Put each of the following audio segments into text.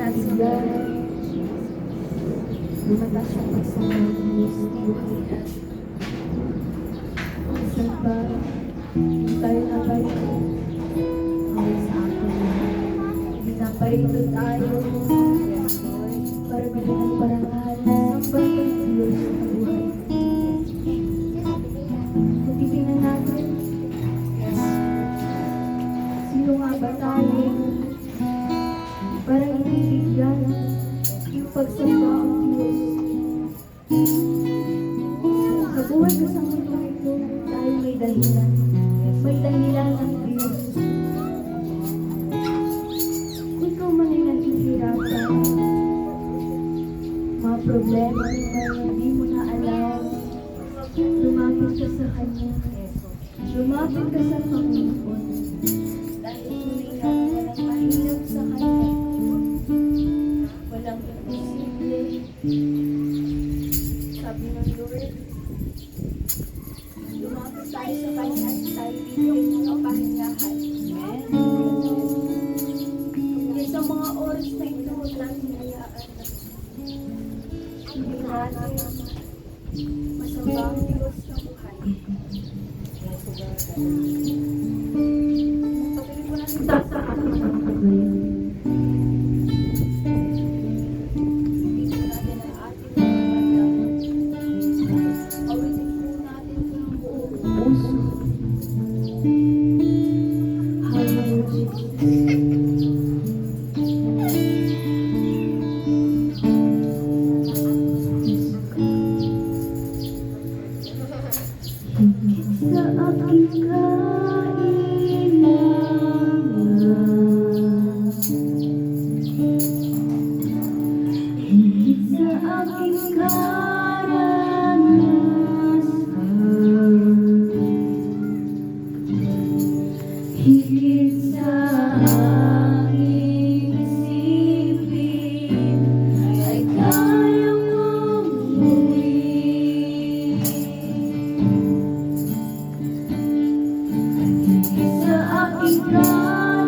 bigla, lumatas ang pagsama ng Diyos ng buhay natin. Minsan ba, tayo na ba ito? Ang sa akin na, pinaparito tayo para bigyan ng parangal na sambay ng Diyos ng buhay. Kung titingnan natin, sino nga ba tayo para ibibigyan yung pagsamba ang Diyos? Sa buhay ko sa mundo ito, tayo may dahilan. May dahilan ang Diyos. Kung ikaw man ay naghihirapan, mga problema na hindi mo na alam, lumapit ka sa Kanya. Lumapit ka sa Panginoon. Dahil tuloy na walang mahirap sa Kanya. Walang imposible. Sabi ng Lord, lumapit tayo sa Kanya at tayo bibigyan ng kapahingahan. Kaya sa mga oras na ito, huwag natin hayaan na hindi natin masamba ang Diyos ng buhay. Patuloy po natin sa ating mga pagbayan. Dito natin ang ating mga pagbayan. Awitin po natin ito ng buong puso. Hallelujah. Sa aking kailangan, higit sa aking karanasan, higit sa aking isipin, ay kaya kong gawin. Sa aking kalakasan,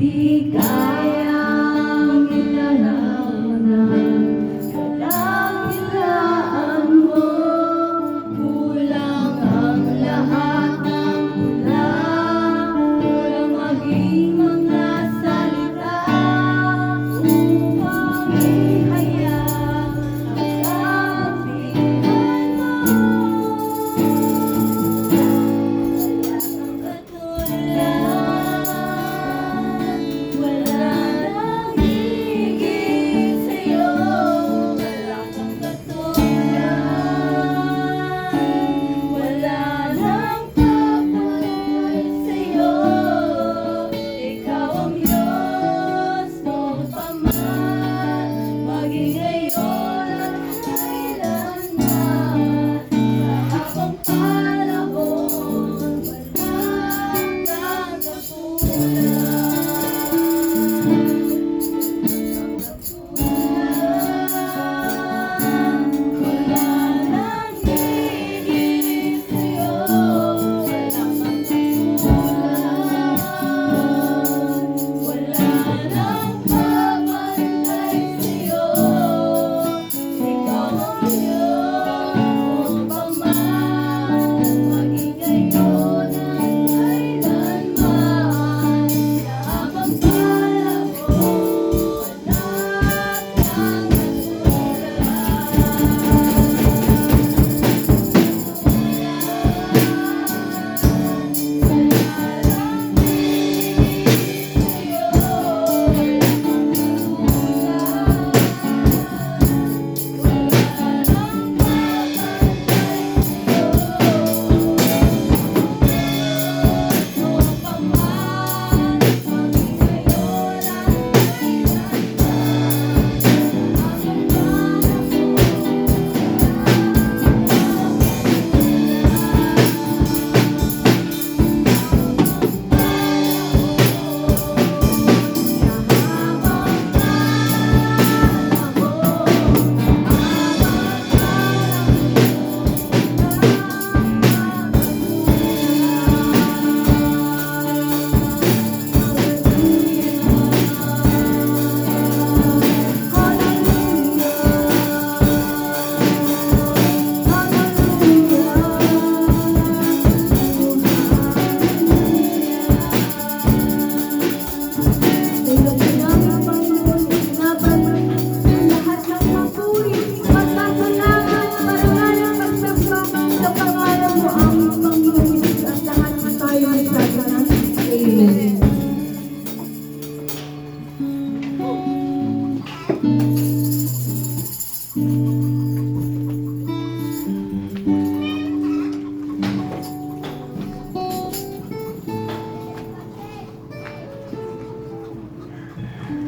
Di kayang ilarawan kadakilaan mo. Kulang ang lahat ng tula, kulang maging mga salita upang ihayag ang kapihan mo. Wala nang higit sa'yo, wala kang katulad. Wala nang papantay sa'yo, ikaw ang Diyos noon pa man, maging ngayon at kailanman. Sa habang panahon, wala kang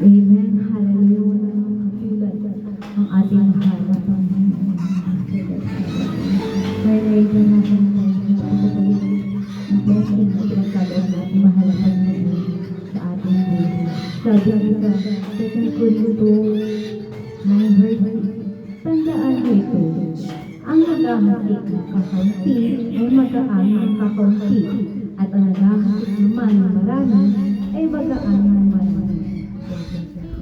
Amen. Hallelujah. Katulad ang ating mahal na Panginoon. Pray na natin ang blessing at pinagkaloob na ating mahal na Panginoon sa ating buhay. Sabi ka, 2 Corintios 9 verse 6, tandaan mo ito, ang naghahati ng kakaunti ay magaan ang kakaunti, at ang naghahati naman ng marami ay magaan ng marami.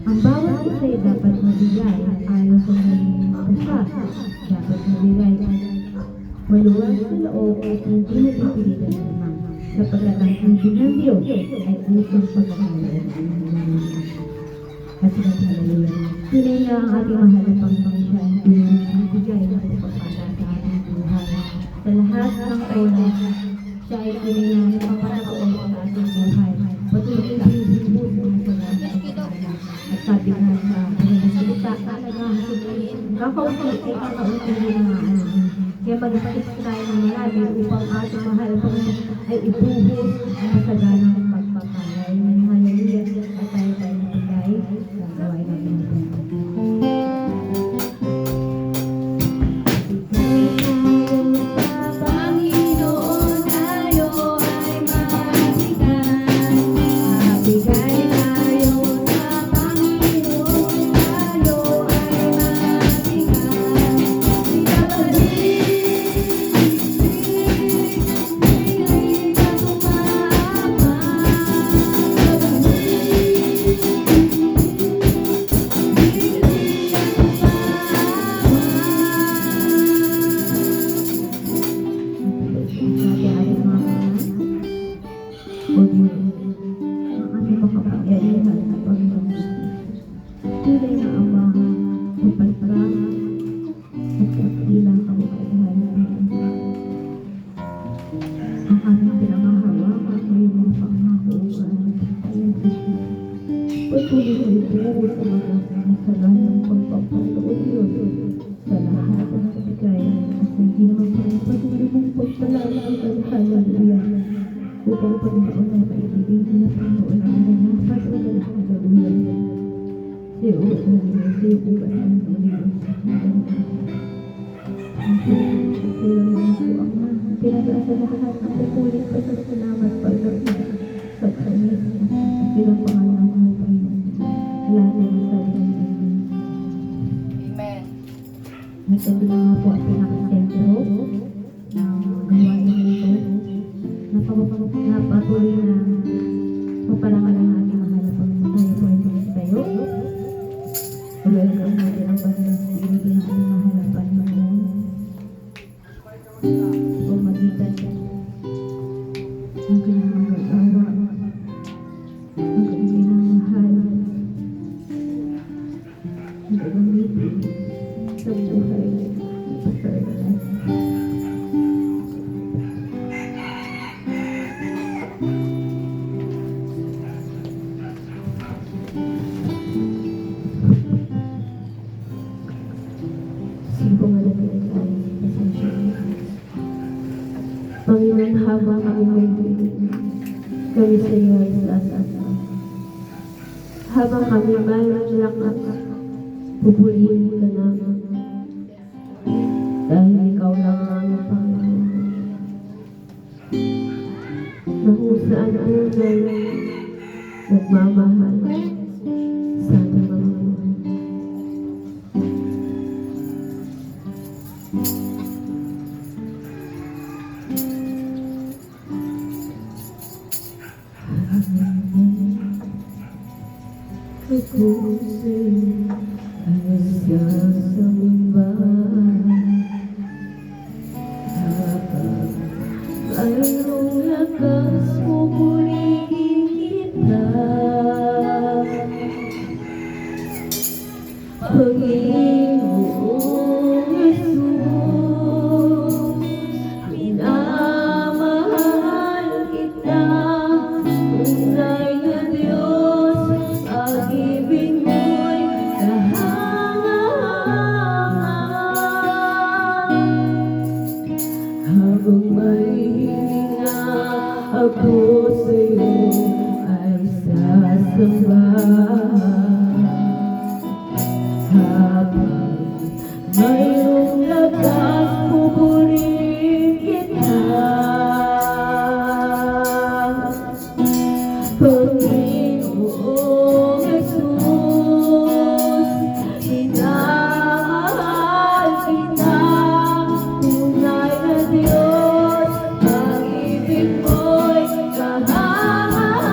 Ang bawat isa ay dapat mabigay ayon sa kanyang pasya. Dapat mabigay maluwag sa loob at hindi napipilitan naman, sapagkat ang ibig ng Diyos ay usong pagkakaloob. At hallelujah. Tunay na ang ating mahal na Panginoon siya ang pinibigay ng pagpapala sa ating buhay. Sa lahat ng oras, siya ay tunay na nagpapataon sa ating buhay. Patuloy na pinibigay ng pagpapala. At sabi nga sa salita, kakaunti ay kakaunti na kaya mag-isip tayo ng marami upang ating mahal na Panginoon ay ibuhos ang masaganang pagpapalay. Hallelujah. At tayo napagay sa gawain natin. Patuloy ko ito sa mga kasalanang pagpapalood yun sa lahat ng bigay at hindi naman patuloy mong pagpalalang ang hallelujah upang Panginoon ay maibigay na Panginoon ang nanapat o ng hallelujah sa iyo ugat ng Panginoon pinag-asalahan ang pupulit pa sa salamat Panginoon sa kanya bilang pangalan ng Panginoon. Wala na yung sabi ng Amen. at ito na nga po ang pinakasentro ng gawain nito na patuloy na maparangal ang ating mahal na Panginoon. Tayo po ay tayo. Welcome natin ang banda sa ibigin ng ating mahal na Panginoon. Magitan ang pinamag-awa ang pinamahal ang gagamitin sa buhay ni Pastor Ernest. Sige po nga natin ay pasensya. Panginoon, habang kami kami sa iyo ay asa. Habang kami may lakas, pupurihin ka namin. Dahil ikaw lang ang aming Panginoon. Na kung saan unay nagmamahal sa ating mga Pupusin ay sasamba habang mayroong lakas pupurihin kita Panginoong Jesus minamahal kita tunay na Diyos pag-ibig mo'y kahangahan habang may hininga ako sa'yo ay sasamba habang mayroong lakas pupurihin kita Panginoong Jesus, minamahal kita, tunay na Diyos, pag-ibig mo'y kahangahan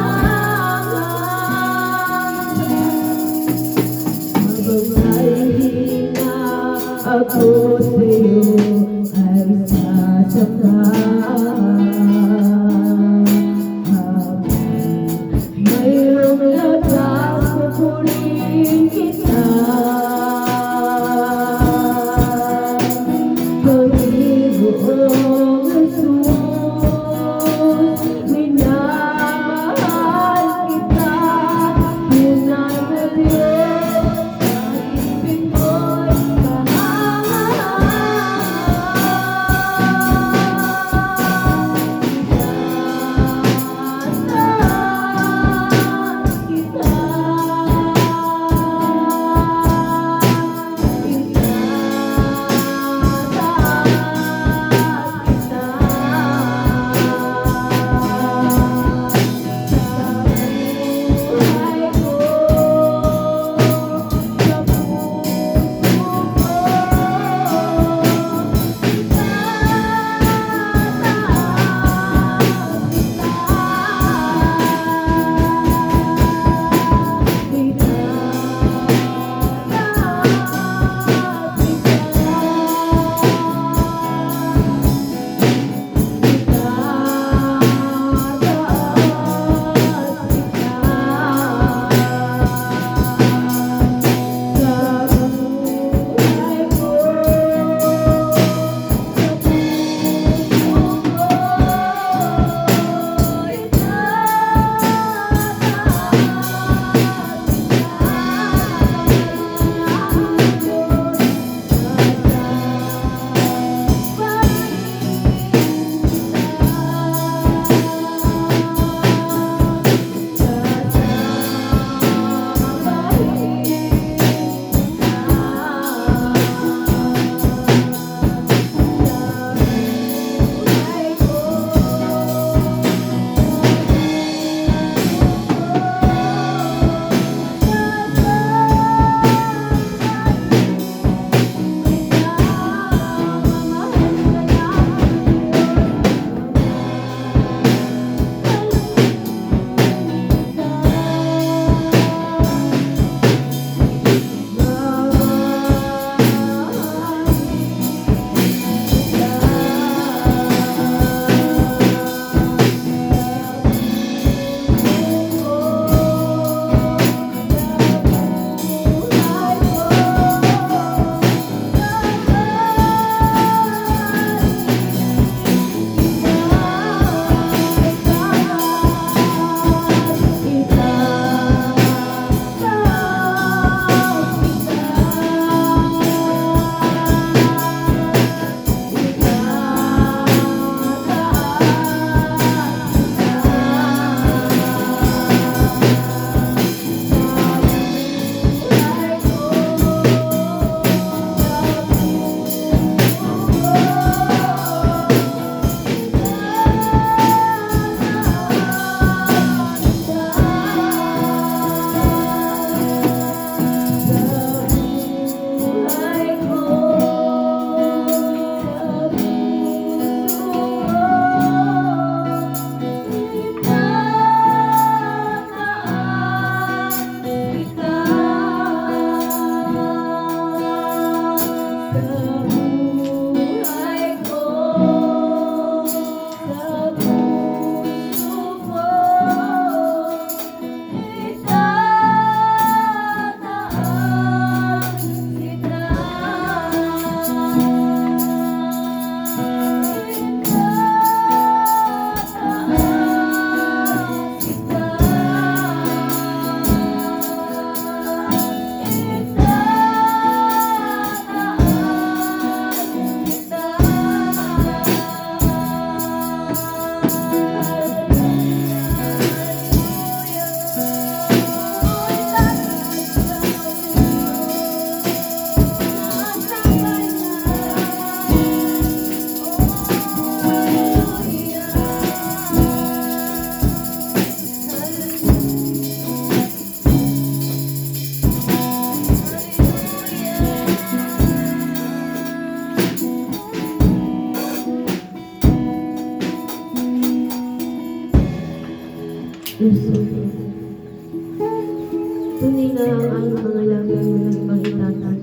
Tunay na ang aming mga labi ay walang ibang itataas.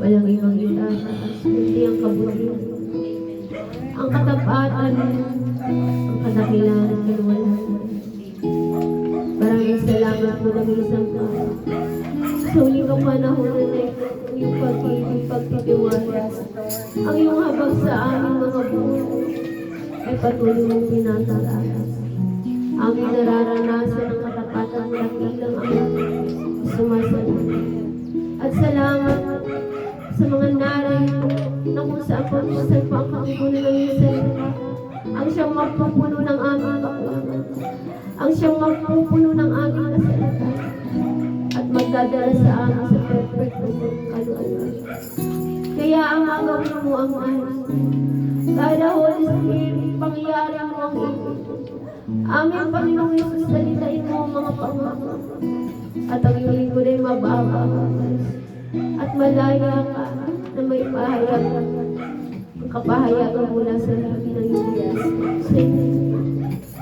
Walang ibang itataas, kundi ang kabutihan. Ang katapatan, ang kadakilan at kaluwalan. Maraming salamat po ng isang tao. Sa uling kang panahon na yung pag-ibig, pagtitiwala. Ang iyong habag sa aming mga buhay ay patuloy mong pinatalaas. Aming nararanasan ang katapatan ng dakilang aming sumasagot. At salamat sa mga naray na kung saan pa ang kakibunan ng iyong salita. Ang siyang magpupuno ng aming kakulangan. Ang siyang magpupuno ng aming kasalatan. At magdadala sa amin sa perfectong kaluan. Kaya ang agawin mo ang ayos. Dahil Holy Spirit, pangyayari mo ang ibig. Aming Panginoong Yesus, salitain mo ang mga pangako. At ang iyong lingkod ay mababa. At malaya ka na may pahayag. Ang kapahayagan mula sa labi ng Diyos.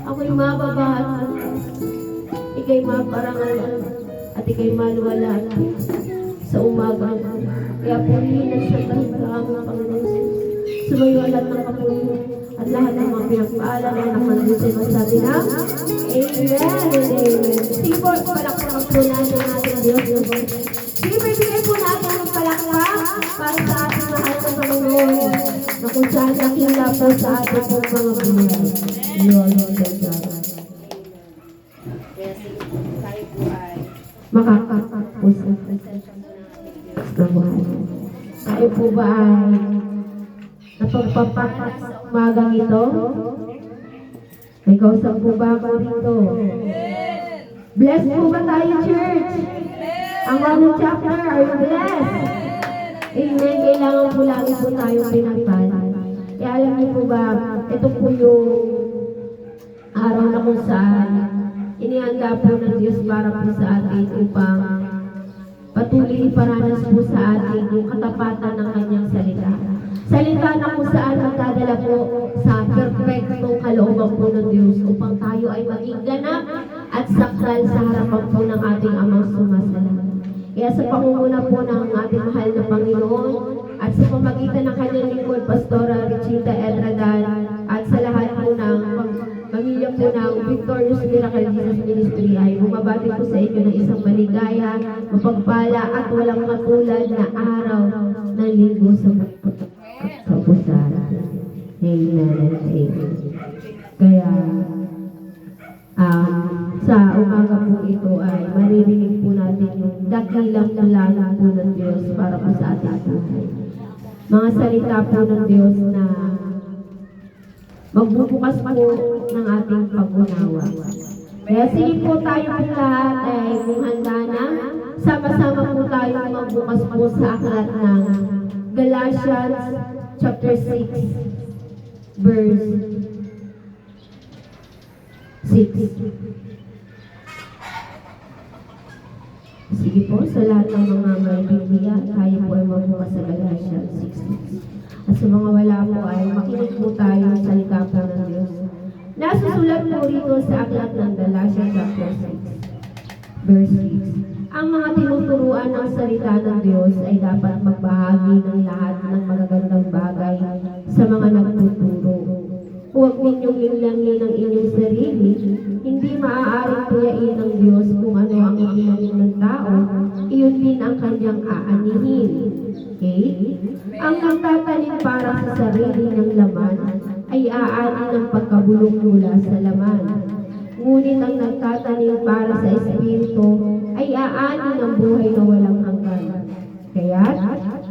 Ako'y mababahat. Ika'y maparangalan. At ika'y maluwalaan sa umaga. Kaya purihin at sandahin ka ang Panginoon Jesus. Sumayo alam ng kapulihan at lahat ng mga pinagpaalam ang nakandusin mo sa atin na Amen and Amen. Sige po, palakpak po natin ang ating Diyos. Sige po, ibigay po natin ang palakpak para sa ating mahal na Panginoon na kung saan nakila po sa ating mga buhay. Lord, Tayo po ay makakapos sa buhay. Tayo po ba ay napagpapakas sa umagang ito? May kausap po ba ako rito? Bless po ba tayo, church? Ang anong chapter, are you blessed? Amen. Kailangan po lagi po tayong pinagpala. Kaya alam niyo po ba, ito po yung araw na kung saan inihanda po ng Diyos para po sa atin upang patuloy iparanas po sa atin yung katapatan ng kanyang salita. Salita na kung saan magdadala po sa perfectong kalooban po ng Diyos upang tayo ay maging ganap at sakral sa harapan po ng ating Amang sumasalang. Kaya sa pangunguna po ng ating mahal na Panginoon at sa pamagitan ng kanyang lingkod, Pastora Richita Edradan at sa lahat po ng pamilya po ng Victorious Miracle Jesus Ministry ay bumabati po sa inyo ng isang maligaya, mapagpala at walang katulad na araw ng linggo sa pusan. Amen and amen. Kaya sa umaga po ito ay maririnig po natin yung dakilang plano po ng Diyos para po sa ating buhay. Mga salita po ng Diyos na magbubukas po ng ating pag-unawa. Kaya sige po tayo po lahat ay kung handa na, sama-sama po tayo magbukas po sa aklat ng Galatians chapter 6 verse 6. Sige po, sa lahat ng mga may Biblia, tayo po ay magbukas sa Galatians 6. At sa mga wala po ay makinig po tayo sa salita po ng Diyos. Nasusulat po rito sa aklat ng Galatians chapter 6, verse 6. Ang mga tinuturuan ng salita ng Diyos ay dapat magbahagi ng lahat ng magagandang bagay sa mga nagtuturo. Huwag ninyong inlangin ang inyong sarili, hindi maaaring tuyain ng Diyos kung ano ang itinanim ng tao, iyon din ang kanyang aanihin. Okay? Ang nagtatanim para sa sarili ng laman ay aanin ng pagkabulok mula sa laman. Ngunit ang nagtatanim para sa Espiritu ay aanin ng buhay na walang hanggan. Kaya,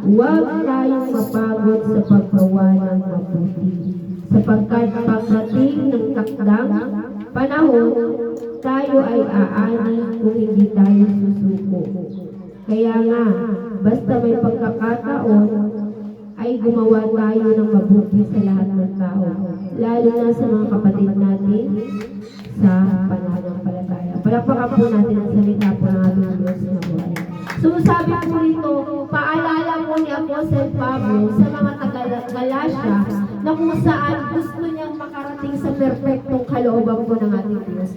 huwag tayong mapagod sa paggawa ng mabuti. Sapagkat pagdating ng takdang panahon, tayo ay aanin kung hindi tayo susuko. Kaya nga, basta may pagkakataon, ay gumawa tayo ng mabuti sa lahat ng tao, lalo na sa mga kapatid natin sa pananampalataya. Palakpakan po natin ang salita po ng ating Diyos na buhay. So sabi po rito, paalala po ni Apostle Pablo sa mga taga-Galatia na kung saan gusto niyang makarating sa perfectong kalooban po ng ating Diyos.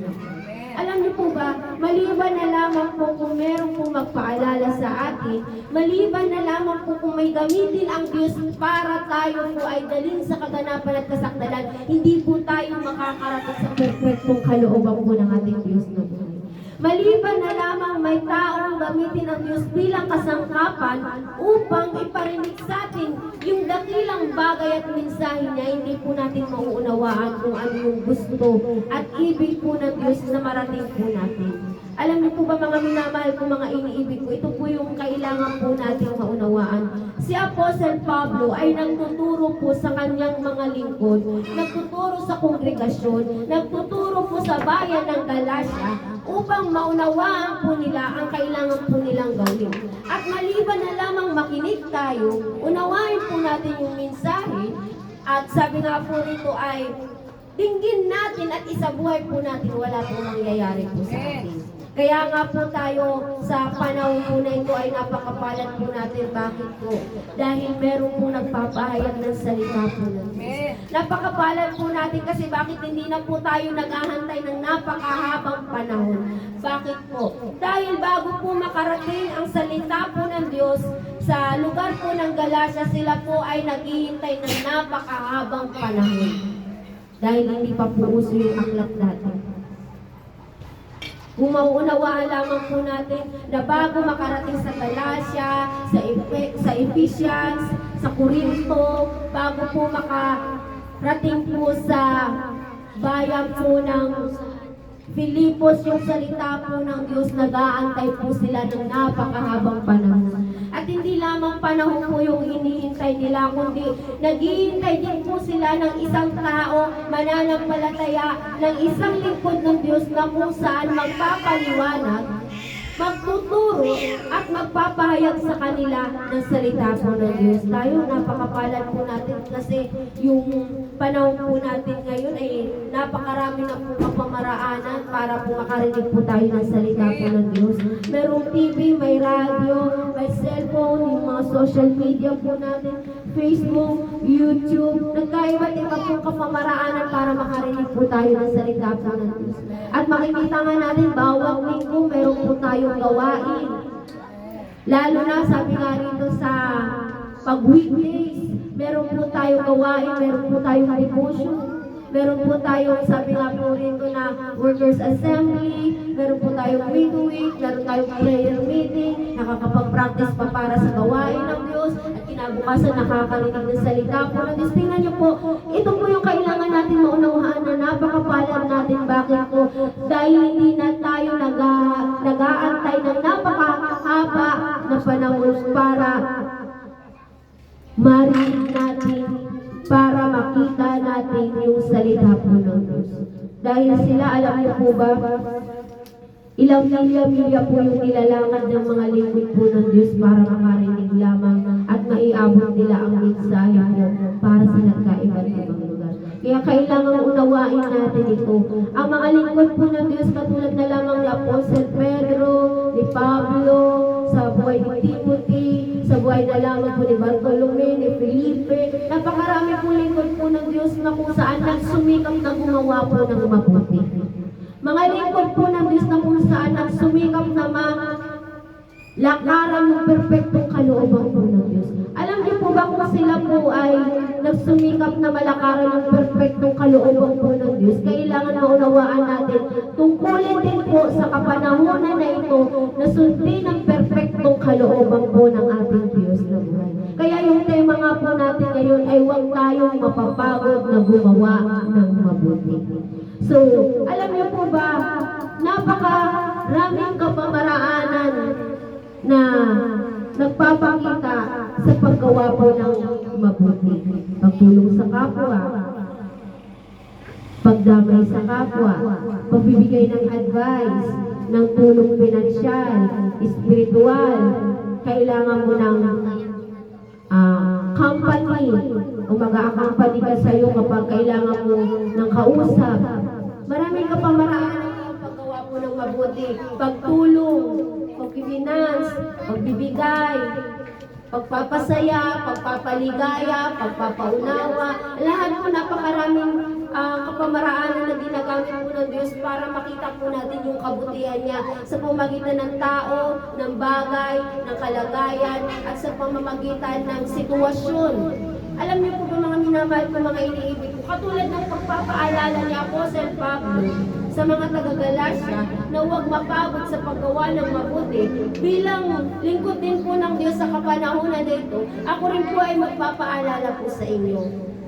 Alam niyo po ba, maliban na lamang po kung meron po magpaalala sa atin, maliban na lamang po kung may gamitin ang Diyos para tayo po ay dalhin sa kaganapan at kasakdalan, hindi po tayo makakarating sa perfectong kalooban po ng ating Diyos na buhay. Maliban na lamang may taong gamitin ang Diyos bilang kasangkapan upang iparinig sa atin yung dakilang bagay at mensahe niya, hindi po natin mauunawaan kung ano yung gusto at ibig po ng Diyos na marating po natin. Alam niyo po ba mga minamahal ko, mga iniibig ko, ito po yung kailangan po nating maunawaan. Si Apostle Pablo ay nagtuturo po sa kanyang mga lingkod, nagtuturo sa kongregasyon, nagtuturo po sa bayan ng Galacia upang maunawaan po nila ang kailangan po nilang gawin. At maliban na lamang makinig tayo, unawain po natin yung mensahe at sabi nga po rito ay dinggin natin at isabuhay po natin, wala pong mangyayari po sa atin. Kaya nga po tayo sa panahon po na ito ay napakapalad po natin. Bakit po? Dahil meron po nagpapahayag ng salita po ng Diyos. Napakapalad po natin kasi bakit hindi na po tayo naghahantay ng napakahabang panahon? Bakit po? Dahil bago po makarating ang salita po ng Diyos sa lugar po ng Galacia, sila po ay naghihintay ng napakahabang panahon. Dahil hindi pa po uso yung aklat natin. Kung mauunawaan lamang po natin na bago makarating sa Galacia, sa Ephesians, sa Corinto, bago po makarating po sa bayan po ng Filipos, yung salita po ng Diyos, nag-aantay po sila ng napakahabang panahon. At hindi lamang panahon po yung hinihintay nila, kundi naghihintay din po sila ng isang tao, mananampalataya, ng isang lingkod ng Diyos na kung saan magpapaliwanag, magtuturo at magpapahayag sa kanila ng salita po ng Diyos. Tayo, napakapalad po natin kasi yung panahon po natin ngayon ay napakarami na po kapamaraanan para po makarinig po tayo ng salita po ng Diyos. Merong TV, may radio, may cellphone, yung mga social media po natin, Facebook, YouTube, nagkaiba't iba po kapamaraanan para makarinig po tayo ng salita po ng Diyos. At makikita nga natin, bawat linggo meron po tayong gawain. Lalo na, sabi nga rito sa pag-weekdays, meron po tayong gawain, meron po tayong devotion, meron po tayong, sabi nga po rito na workers assembly, meron po tayong week-week, meron tayong prayer meeting, nakakapag-practice pa para sa gawain ng Diyos, at kinabukasan nakakarinig ng salita po ng Diyos. Tingnan niyo po, ito po yung kailangan natin maunawaan na napakapalad natin. Bakit po? Dahil hindi na tayo nag-aantay ng napakahaba na panahon para marinig natin, para makita natin yung salita po ng Diyos. Dahil sila, alam niyo po ba, ilang milya-milya po yung nilalakad ng mga lingkod po ng Diyos para makarinig lamang at maiabot nila ang mensahe po para sa nagkaiba't ibang lugar. Kaya kailangan unawain natin ito. Ang mga lingkod po ng Diyos, katulad na lamang ni Apostle Pedro, ni Pablo, sa buhay ni Timothy, sa buhay na lamang po ni Bartolome, ni Felipe, napakarami po lingkod po ng Diyos na kung saan nagsumikap na gumawa po ng mabuti. Mga lingkod po ng Diyos na kung saan nagsumikap na lakaran ng perfectong kalooban po ng Diyos. Alam niyo po ba kung sila po ay nagsumikap na malakaran ng perfectong kalooban po ng Diyos, kailangan maunawaan natin, tungkulin din po sa kapanahunan na ito na sundin ang perfectong kalooban po ng ating Diyos na buhay. Kaya yung tema nga po natin ngayon ay huwag tayong mapapagod na gumawa ng mabuti. So, alam niyo po ba, napakaraming kapamaraanan na nagpapakita sa paggawa po ng mabuti. Pagtulong sa kapwa, pagdamay sa kapwa, pagbibigay ng advice, ng tulong pinansyal, espiritual, kailangan mo ng company o mag-a-accompany ka sa'yo kapag kailangan mo ng kausap. Maraming kapamaraanan yung paggawa mo ng mabuti, pagtulong, pag-finance, pagbibigay, pagpapasaya, pagpapaligaya, pagpapaunawa, lahat po napakaraming kapamaraanan na ginagamit po ng Diyos para makita po natin yung kabutihan niya sa pamamagitan ng tao, ng bagay, ng kalagayan, at sa pamamagitan ng sitwasyon. Alam niyo po ba mga minamahal ko, mga iniibig ko, katulad ng pagpapaalala ni Apostle Pablo sa mga taga-Galacia na huwag mapagod sa paggawa ng mabuti. Bilang lingkod din po ng Diyos sa kapanahunan nito, ako rin po ay magpapaalala po sa inyo.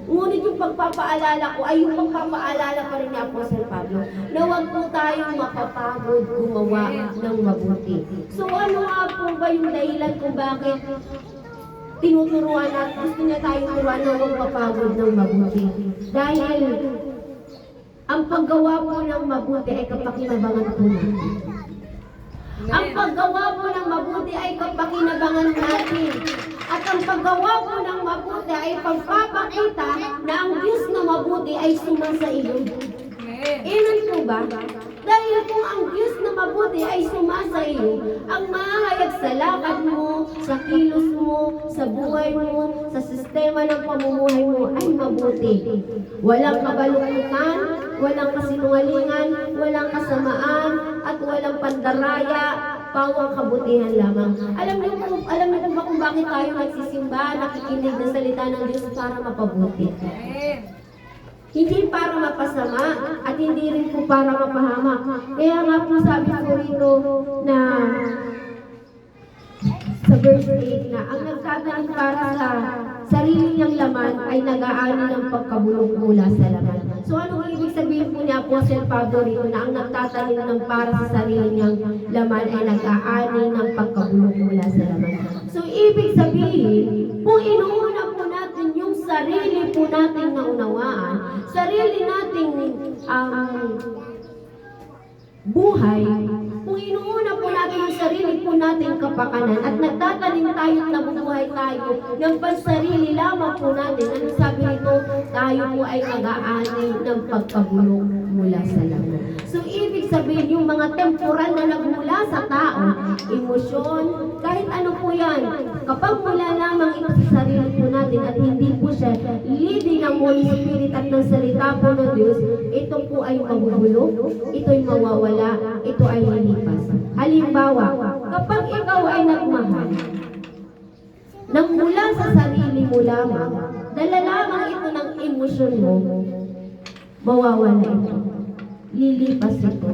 Ngunit yung pagpapaalala ko ay yung pagpapaalala pa rin ni Apostle Pablo na huwag po tayong mapapagod gumawa ng mabuti. So ano nga po ba yung dahilan kung bakit tinuturuan at gusto niya tayong turuan na huwag mapagod ng mabuti? Dahil ang paggawa po ng mabuti ay kapakinabangan po natin. Ang paggawa po ng mabuti ay kapakinabangan natin. At ang paggawa po ng mabuti ay pagpapakita na ang Diyos na mabuti ay sumasa iyo. Amen po ba? Dahil kung ang Diyos na mabuti ay sumasa iyo, ang mahayag sa lakad mo, sa kilos mo, sa buhay mo, sa sistema ng pamumuhay mo ay mabuti. Walang kabalukutan, walang kasinungalingan, walang kasamaan, at walang pandaraya, pawang kabutihan lamang. Alam niyo po ba kung bakit tayo nagsisimba, nakikinig ng salita ng Diyos para mapabuti? Hindi para mapasama at hindi rin po para mapahamak. Kaya nga po sabi ko rito na sa verse 8 na ang nagtatanim para sa sarili niyang laman ay nag-aani ng pagkabulong mula sa laman. So anong ibig sabihin po ni Apostle Pablo rito na ang nagtatanim ng para sa sarili niyang laman ay nag-aani ng pagkabulong mula sa laman? So ibig sabihin, kung inuuna po natin yung sarili po nating naunawaan, sarili nating buhay, kung inuuna po natin yung sarili po nating kapakanan at nagtatanim tayo at nabubuhay tayo ng pansarili lamang po natin, ano sabi nito? Tayo po ay nag-aani ng pagkabulong mula sa laman. So ibig sabihin yung mga temporal na nagmula sa tao, emosyon, kahit ano po yan, kapag mula lamang ito sa sarili po natin at hindi po siya leading ng Holy Spirit at ng salita po ng Diyos, ito po ay magugulo, ito ay mawawala, ito ay lilipas. Halimbawa, kapag ikaw ay nagmahal, nang mula sa sarili mo lamang, dala lamang ito ng emosyon mo, mawawala ito. Lilipas ito.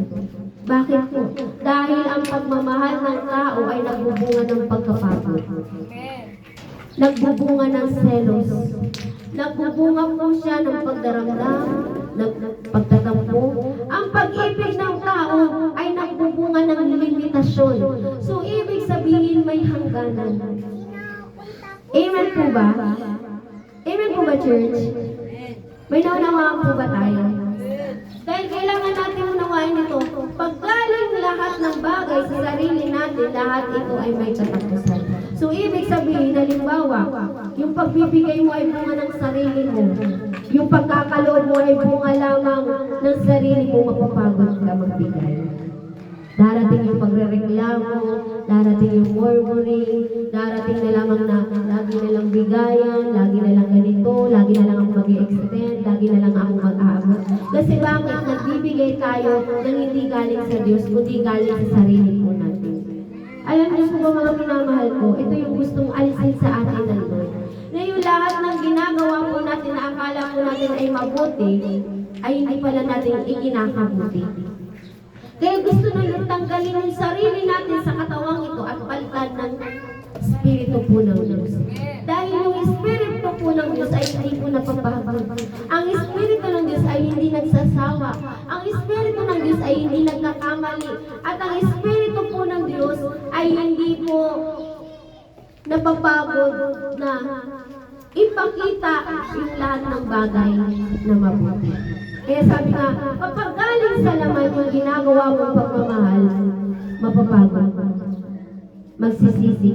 Bakit po? Dahil ang pagmamahal ng tao ay nagbubunga ng pagkapagod. Nagbubunga ng selos. Nagbubunga po siya ng pagdaramdam, ng pagtatampo. Ang pag-ibig ng tao ay nagbubunga ng limitasyon. So, ibig sabihin may hangganan. Amen po ba? Amen po ba, church? May naunawaan po ba tayo? Dahil kailangan natin unawain ito. Paggaling lahat ng bagay sa sarili natin, lahat ito ay may katapusan. So, ibig sabihin, halimbawa, yung pagbibigay mo ay bunga ng sarili mo. Yung pagkakaloob mo ay bunga lamang ng sarili mo, mapapagod ka magbigay. Darating yung pagrereklamo, darating yung murmuring, darating na lamang na lagi na lang bigayan, lagi na lang ganito, lagi na lang ako mag-i-extend, lagi na lang ako mag-aabot. Kasi bakit nagbibigay tayo ng hindi galing sa Diyos, kundi galing sa sarili po natin. Alam niyo po ba mga minamahal ko, ito yung gustong alisin sa atin ng Lord. Na yung lahat ng ginagawa po natin na akala po natin ay mabuti, ay hindi pala natin ikinakabuti. Kaya gusto nang tanggalin ang sarili natin sa katawang ito at palitan ng Espiritu po ng Diyos. Dahil yung Espiritu po ng Diyos ay hindi po napapagod. Ang Espiritu ng Diyos ay hindi nagsasawa. Ang Espiritu ng Diyos ay hindi nagkakamali. At ang Espiritu po ng Diyos ay hindi po napapagod na ipakita yung lahat ng bagay na mabuti. Kaya sabi nga, kapag galing sa laman yung ginagawa mong pagmamahal, mapapagod, magsisisi